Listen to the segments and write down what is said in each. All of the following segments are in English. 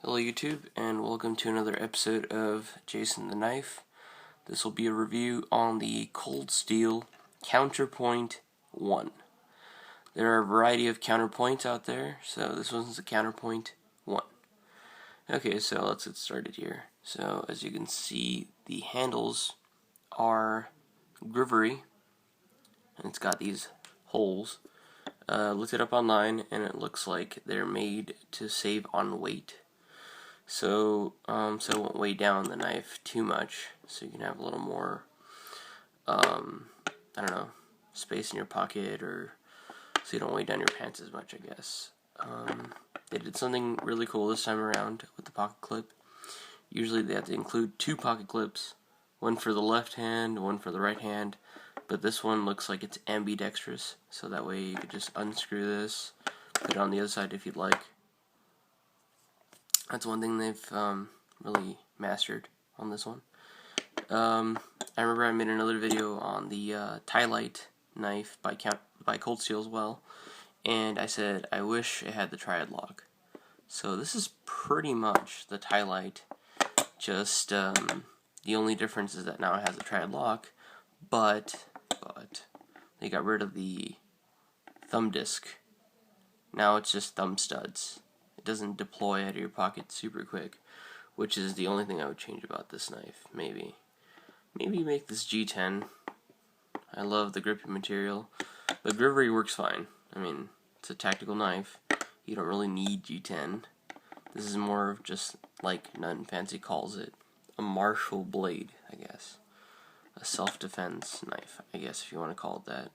Hello YouTube, and welcome to another episode of Jason the Knife. This will be a review on the Cold Steel Counterpoint 1. There are a variety of counterpoints out there, so this one's a Counterpoint 1. Okay, so let's get started here. So as you can see, the handles are grivery, and it's got these holes. Looked it up online, and it looks like they're made to save on weight. So it won't weigh down the knife too much, so you can have a little more, I don't know, space in your pocket, or so you don't weigh down your pants as much, I guess. They did something really cool this time around with the pocket clip. Usually they have to include two pocket clips, one for the left hand, one for the right hand, but this one looks like it's ambidextrous, so that way you could just unscrew this, put it on the other side if you'd like. That's one thing they've really mastered on this one. I remember I made another video on the Ty-Lite knife by Cold Steel as well, and I said I wish it had the triad lock. So this is pretty much the Ty-Lite, just the only difference is that now it has a triad lock, but they got rid of the thumb disc. Now it's just thumb studs. It doesn't deploy out of your pocket super quick, which is the only thing I would change about this knife. Maybe make this G10. I love the gripping material. The grivery works fine. I mean, it's a tactical knife. You don't really need G10. This is more of just, like Nothing Fancy calls it, a martial blade, I guess. A self-defense knife, I guess, if you want to call it that.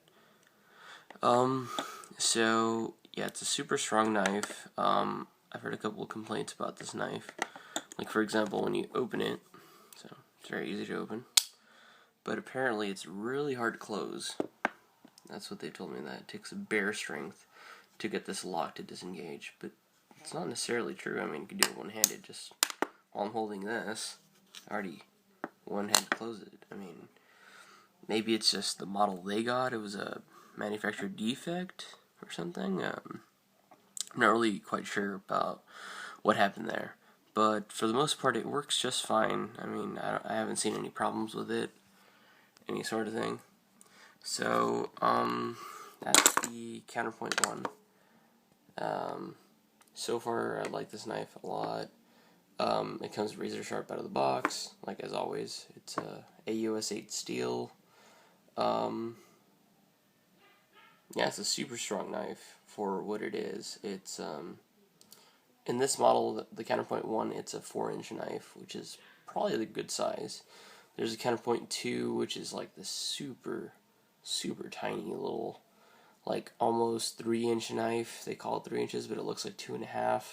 So yeah, it's a super strong knife. I've heard a couple of complaints about this knife. Like, for example, when you open it, so it's very easy to open, but apparently it's really hard to close. That's what they told me, that it takes bear strength to get this lock to disengage, but it's not necessarily true. I mean, you can do it one-handed, just while I'm holding this, I already one-handed close it. I mean, maybe it's just the model they got, it was a manufacturer defect or something. I'm not really quite sure about what happened there, but for the most part it works just fine. I mean, I haven't seen any problems with it, any sort of thing. So, that's the Counterpoint 1. So far I like this knife a lot. It comes razor sharp out of the box, like as always. It's a AUS 8 steel. Yeah, it's a super strong knife for what it is. It's, in this model, the Counterpoint 1, it's a 4-inch knife, which is probably the good size. There's a Counterpoint 2, which is like this super tiny little, like almost 3-inch knife. They call it 3 inches, but it looks like 2.5.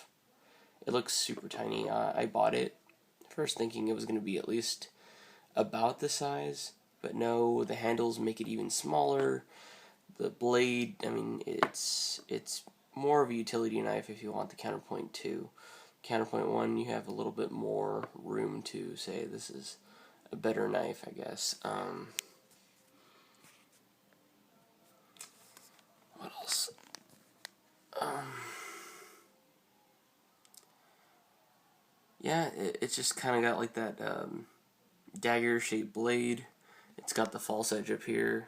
It looks super tiny. I bought it first thinking it was going to be at least about the size, but no, the handles make it even smaller. The blade, I mean, it's more of a utility knife if you want the Counterpoint 2. Counterpoint 1, you have a little bit more room to say this is a better knife, I guess. What else? Yeah, it's just kind of got like that dagger-shaped blade. It's got the false edge up here.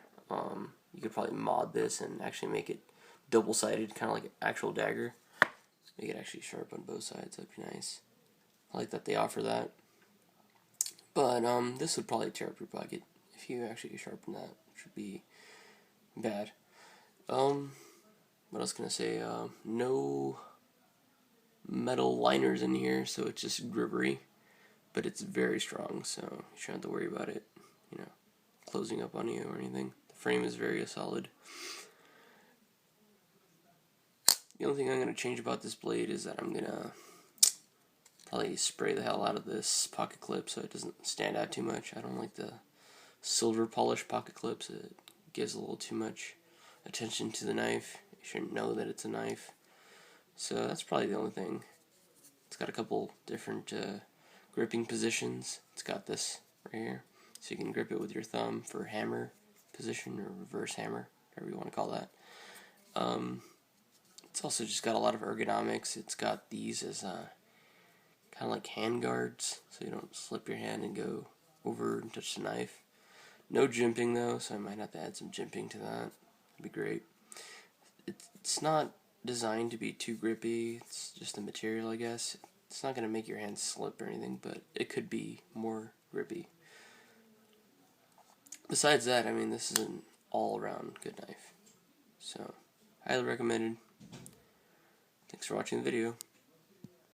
You could probably mod this and actually make it double-sided, kind of like an actual dagger. Make it actually sharp on both sides. That'd be nice. I like that they offer that. But this would probably tear up your pocket if you actually sharpen that, which would be bad. What else can I say? No metal liners in here, so it's just grivery, but it's very strong, so you shouldn't have to worry about it, you know, closing up on you or anything. The frame is very solid. The only thing I'm going to change about this blade is that I'm going to probably spray the hell out of this pocket clip so it doesn't stand out too much. I don't like the silver polish pocket clips. It gives a little too much attention to the knife. You shouldn't know that it's a knife. So that's probably the only thing. It's got a couple different gripping positions. It's got this right here, so you can grip it with your thumb for hammer position or reverse hammer, whatever you want to call that. It's also just got a lot of ergonomics. It's got these as kind of like hand guards, so you don't slip your hand and go over and touch the knife. No jimping though, so I might have to add some jimping to that. That'd be great. It's not designed to be too grippy. It's just the material, I guess. It's not going to make your hand slip or anything, but it could be more grippy. Besides that, I mean, this is an all-around good knife. So, highly recommended. Thanks for watching the video.